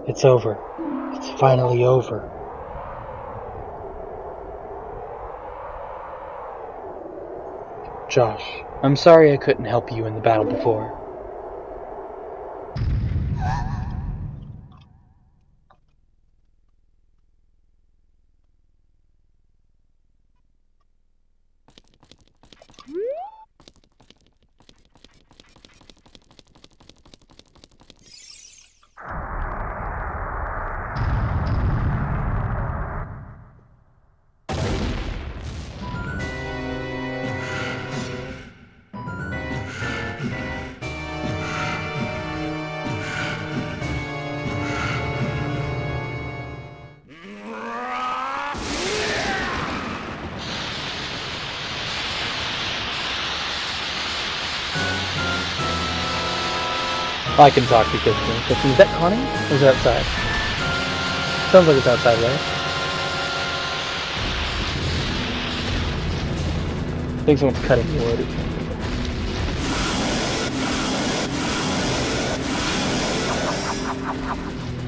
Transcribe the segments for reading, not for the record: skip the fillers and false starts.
It's over. It's finally over. Josh, I'm sorry I couldn't help you in the battle before. I can talk because is that Connie? Or is it outside? Sounds like it's outside, right? I think someone's cutting wood.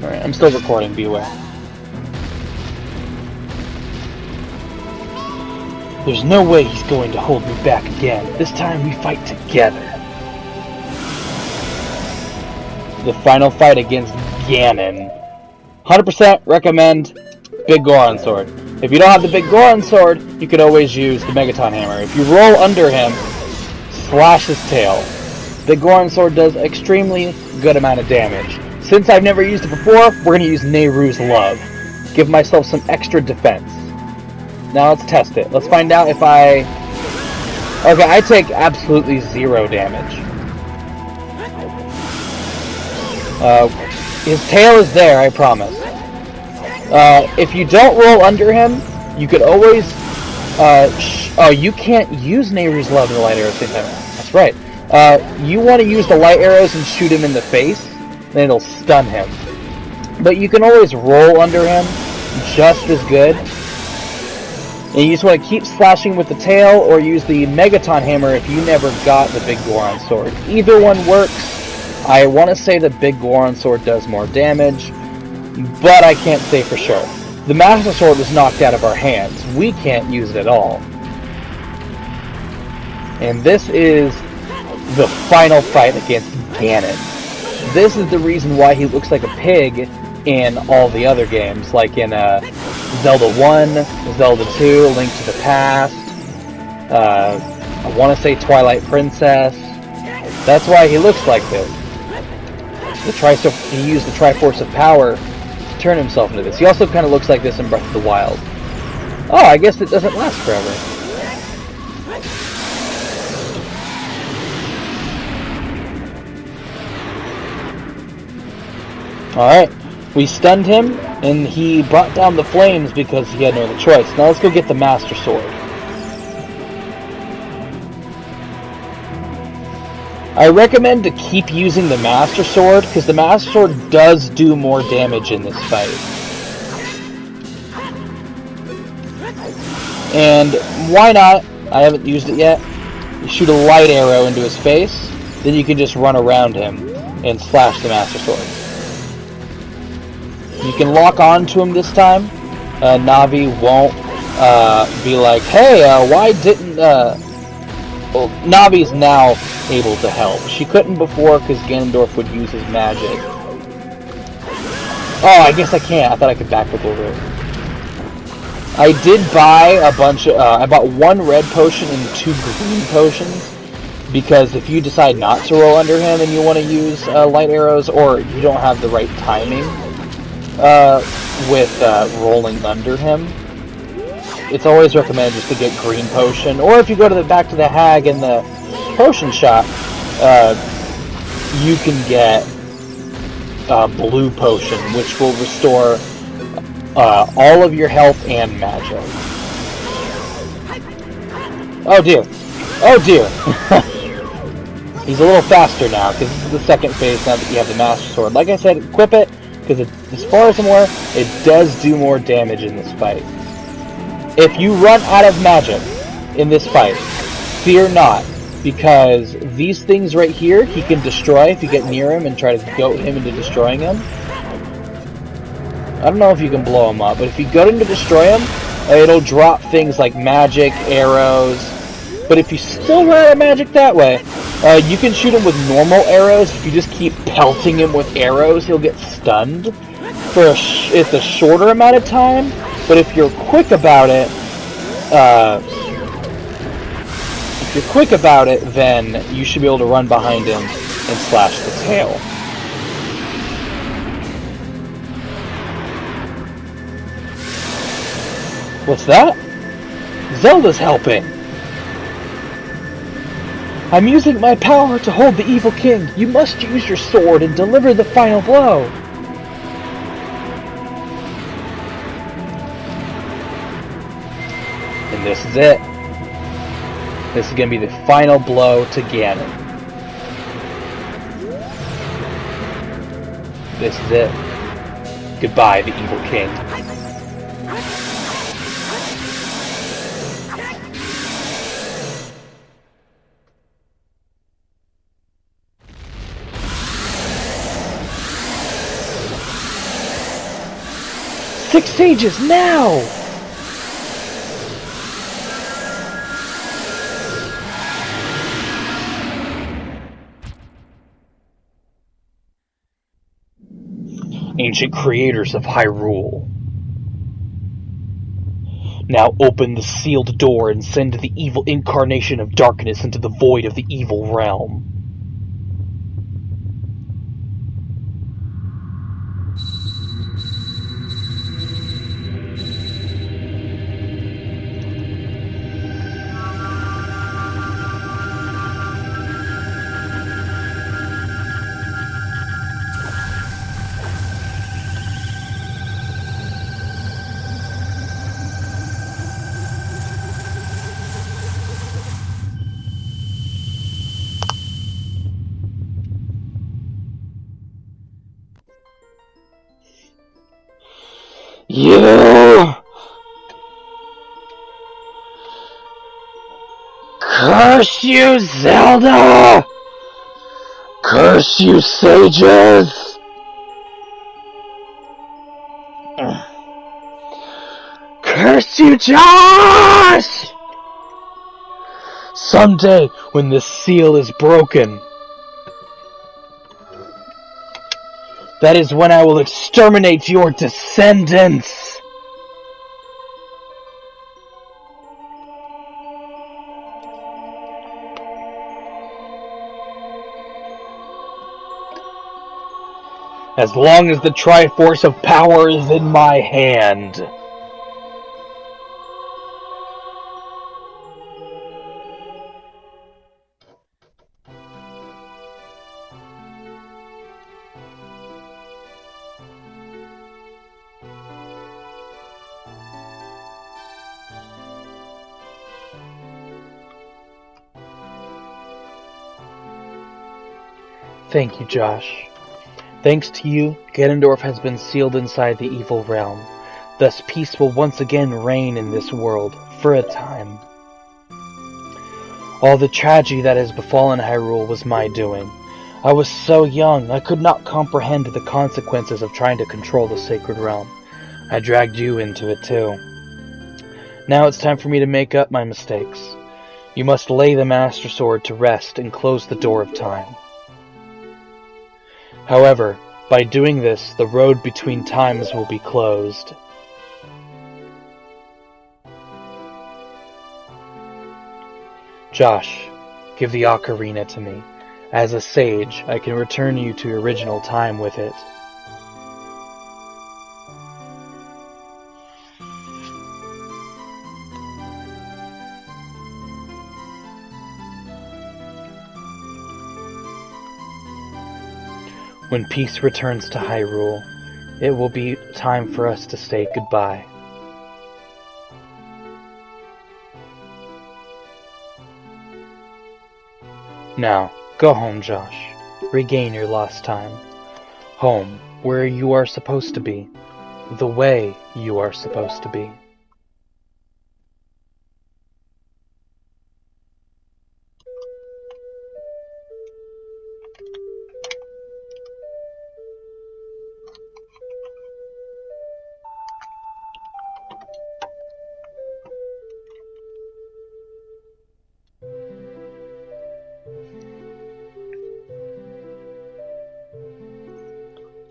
Alright, I'm still recording, be aware. There's no way he's going to hold me back again. This time we fight together. The final fight against Ganon. 100% recommend Big Goron Sword. If you don't have the Big Goron Sword, you could always use the Megaton Hammer. If you roll under him, slash his tail. Big Goron Sword does extremely good amount of damage. Since I've never used it before, we're going to use Nehru's Love. Give myself some extra defense. Now let's test it. Let's find out if I... Okay, I take absolutely 0 damage. His tail is there, I promise. If you don't roll under him, you could always... oh, you can't use Nehru's Love and the light arrows at the same time. That's right. You want to use the light arrows and shoot him in the face, then it'll stun him. But you can always roll under him just as good. And you just want to keep slashing with the tail, or use the Megaton Hammer if you never got the Big Goron Sword. Either one works. I want to say the Big Goron Sword does more damage, but I can't say for sure. The Master Sword was knocked out of our hands. We can't use it at all. And this is the final fight against Ganon. This is the reason why he looks like a pig in all the other games, like in Zelda 1, Zelda 2, Link to the Past, I want to say Twilight Princess. That's why he looks like this. He used the Triforce of Power to turn himself into this. He also kind of looks like this in Breath of the Wild. Oh, I guess it doesn't last forever. Alright, we stunned him, and he brought down the flames because he had no other choice. Now let's go get the Master Sword. I recommend to keep using the Master Sword, because the Master Sword does do more damage in this fight. And why not? I haven't used it yet. You shoot a light arrow into his face, then you can just run around him and slash the Master Sword. You can lock on to him this time. Navi won't be like, hey, why didn't... Well, Navi's now able to help. She couldn't before because Ganondorf would use his magic. Oh, I guess I can't. I thought I could backflip over it. I did buy a bunch of... I bought 1 red potion and 2 green potions, because if you decide not to roll under him and you want to use light arrows, or you don't have the right timing with rolling under him, it's always recommended just to get green potion. Or if you go to the back to the hag in the potion shop, you can get blue potion, which will restore all of your health and magic. Oh dear. Oh dear. He's a little faster now, because this is the second phase now that you have the Master Sword. Like I said, equip it, because as far as I'm aware, it does do more damage in this fight. If you run out of magic in this fight, fear not, because these things right here he can destroy if you get near him and try to goat him into destroying him. I don't know if you can blow them up, but if you go in to destroy them, it'll drop things like magic, arrows. But if you still run out of magic that way, you can shoot him with normal arrows. If you just keep pelting him with arrows, he'll get stunned for it's a shorter amount of time. But if you're quick about it, then you should be able to run behind him and slash the tail. What's that? Zelda's helping! I'm using my power to hold the evil king. You must use your sword and deliver the final blow. And this is it. This is going to be the final blow to Ganon. This is it. Goodbye, the evil king. Six sages now! Ancient creators of Hyrule. Now open the sealed door and send the evil incarnation of darkness into the void of the evil realm. You! Curse you, Zelda! Curse you, sages! Curse you, Josh! Someday, when this seal is broken, that is when I will exterminate your descendants! As long as the Triforce of Power is in my hand. Thank you, Josh. Thanks to you, Ganondorf has been sealed inside the evil realm. Thus peace will once again reign in this world, for a time. All the tragedy that has befallen Hyrule was my doing. I was so young, I could not comprehend the consequences of trying to control the sacred realm. I dragged you into it too. Now it's time for me to make up my mistakes. You must lay the Master Sword to rest and close the door of time. However, by doing this, the road between times will be closed. Josh, give the Ocarina to me. As a sage, I can return you to your original time with it. When peace returns to Hyrule, it will be time for us to say goodbye. Now, go home, Josh. Regain your lost time. Home, where you are supposed to be. The way you are supposed to be.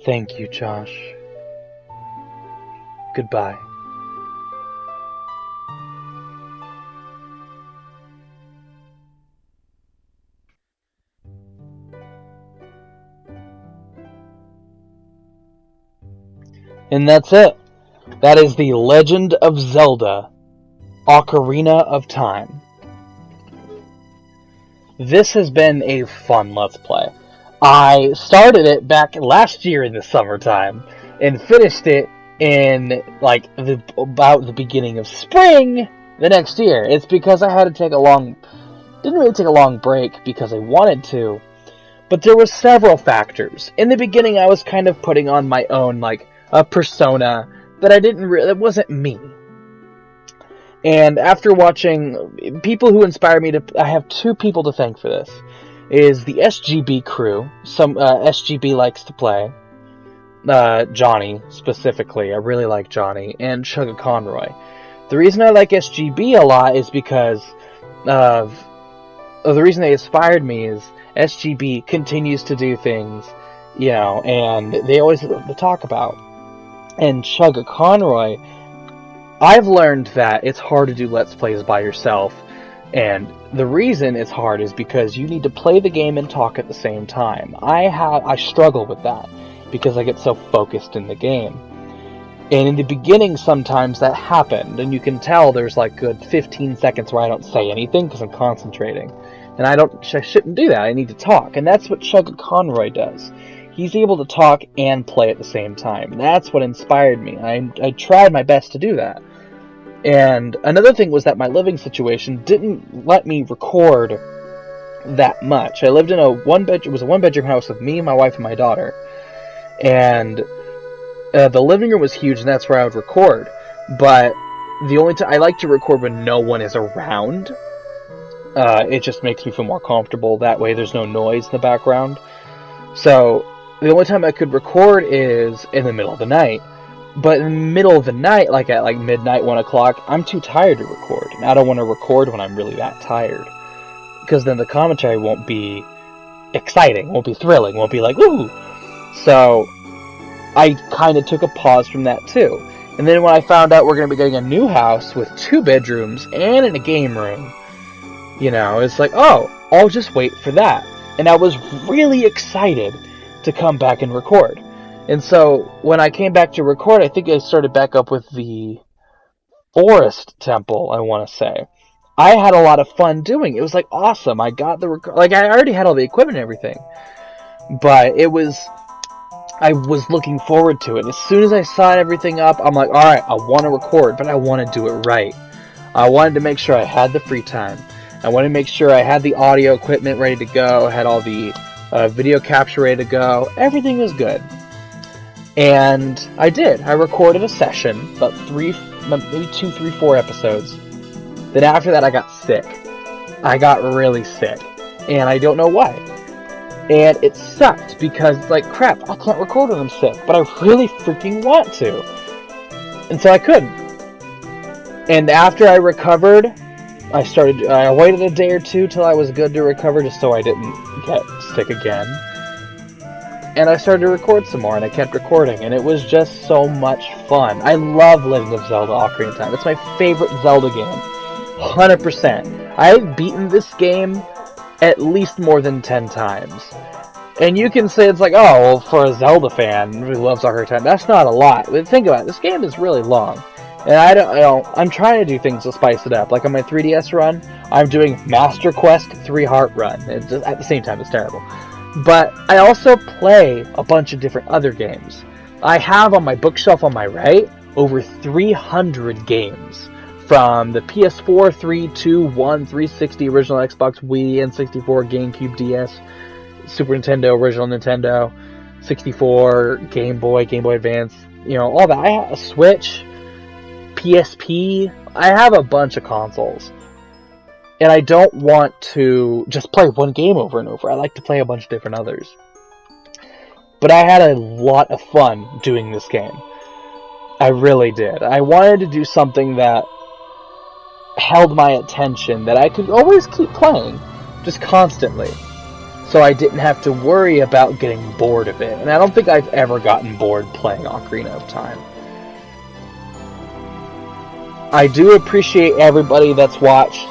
Thank you, Josh. Goodbye. And that's it. That is The Legend of Zelda Ocarina of Time. This has been a fun Let's Play. I started it back last year in the summertime and finished it in about the beginning of spring the next year. It's because I had to take didn't really take a long break because I wanted to, but there were several factors. In the beginning, I was kind of putting on my own a persona that it wasn't me. And after watching people who inspired me I have two people to thank for this. Is the SGB crew. Some SGB likes to play. Johnny, specifically. I really like Johnny. And Sugar Conroy. The reason I like SGB a lot is because the reason they inspired me is SGB continues to do things, and they always love to talk about. And Sugar Conroy, I've learned that it's hard to do Let's Plays by yourself, and the reason it's hard is because you need to play the game and talk at the same time. I struggle with that, because I get so focused in the game. And in the beginning, sometimes that happened, and you can tell there's good 15 seconds where I don't say anything because I'm concentrating. And I shouldn't do that, I need to talk, and that's what Sugar Conroy does. He's able to talk and play at the same time. That's what inspired me. I tried my best to do that. And another thing was that my living situation didn't let me record that much. I lived in a one-bedroom house with me, my wife, and my daughter. And the living room was huge, and that's where I would record. But the only time I like to record when no one is around. It just makes me feel more comfortable. That way there's no noise in the background. So the only time I could record is in the middle of the night. But in the middle of the night, at midnight, 1 o'clock, I'm too tired to record. And I don't want to record when I'm really that tired. Because then the commentary won't be exciting, won't be thrilling, won't be ooh! So I kind of took a pause from that too. And then when I found out we're going to be getting a new house with 2 bedrooms and a game room, it's oh, I'll just wait for that. And I was really excited to come back and record. And so, when I came back to record, I think I started back up with the Forest Temple, I want to say. I had a lot of fun doing it. It was awesome. I got I already had all the equipment and everything. But I was looking forward to it. As soon as I saw everything up, I'm alright, I want to record, but I want to do it right. I wanted to make sure I had the free time. I wanted to make sure I had the audio equipment ready to go, had all the video capture ready to go. Everything was good. And I did. I recorded a session, about 2, 3, 4 episodes. Then after that, I got sick. I got really sick. And I don't know why. And it sucked, because, crap, I can't record when I'm sick. But I really freaking want to. And so I couldn't. And after I recovered, I waited a day or two till I was good to recover, just so I didn't get sick again. And I started to record some more, and I kept recording, and it was just so much fun. I love Legend of Zelda Ocarina of Time. It's my favorite Zelda game. 100%. I've beaten this game at least more than 10 times. And you can say it's oh, well, for a Zelda fan who loves Ocarina of Time, that's not a lot. But think about it, this game is really long. And I'm trying to do things to spice it up. On my 3DS run, I'm doing Master Quest 3 Heart Run. At the same time, it's terrible. But I also play a bunch of different other games. I have on my bookshelf on my right over 300 games. From the PS4, 3, 2, 1, 360, original Xbox, Wii, N64, GameCube, DS, Super Nintendo, original Nintendo, 64, Game Boy Advance, all that. I have a Switch, PSP. I have a bunch of consoles. And I don't want to just play one game over and over. I like to play a bunch of different others. But I had a lot of fun doing this game. I really did. I wanted to do something that held my attention, that I could always keep playing, just constantly. so I didn't have to worry about getting bored of it. And I don't think I've ever gotten bored playing Ocarina of Time. I do appreciate everybody that's watched.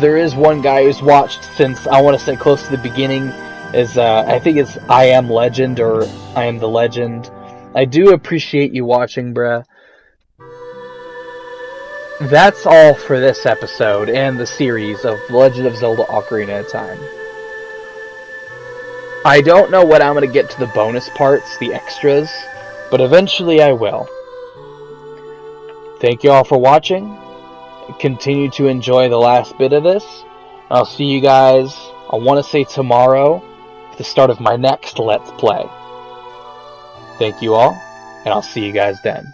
There is one guy who's watched since, I want to say, close to the beginning. I think it's I Am Legend, or I Am the Legend. I do appreciate you watching, bruh. That's all for this episode and the series of Legend of Zelda Ocarina of Time. I don't know when I'm going to get to the bonus parts, the extras, but eventually I will. Thank you all for watching. Continue to enjoy the last bit of this. I'll see you guys, I want to say tomorrow, at the start of my next Let's Play. Thank you all, and I'll see you guys then.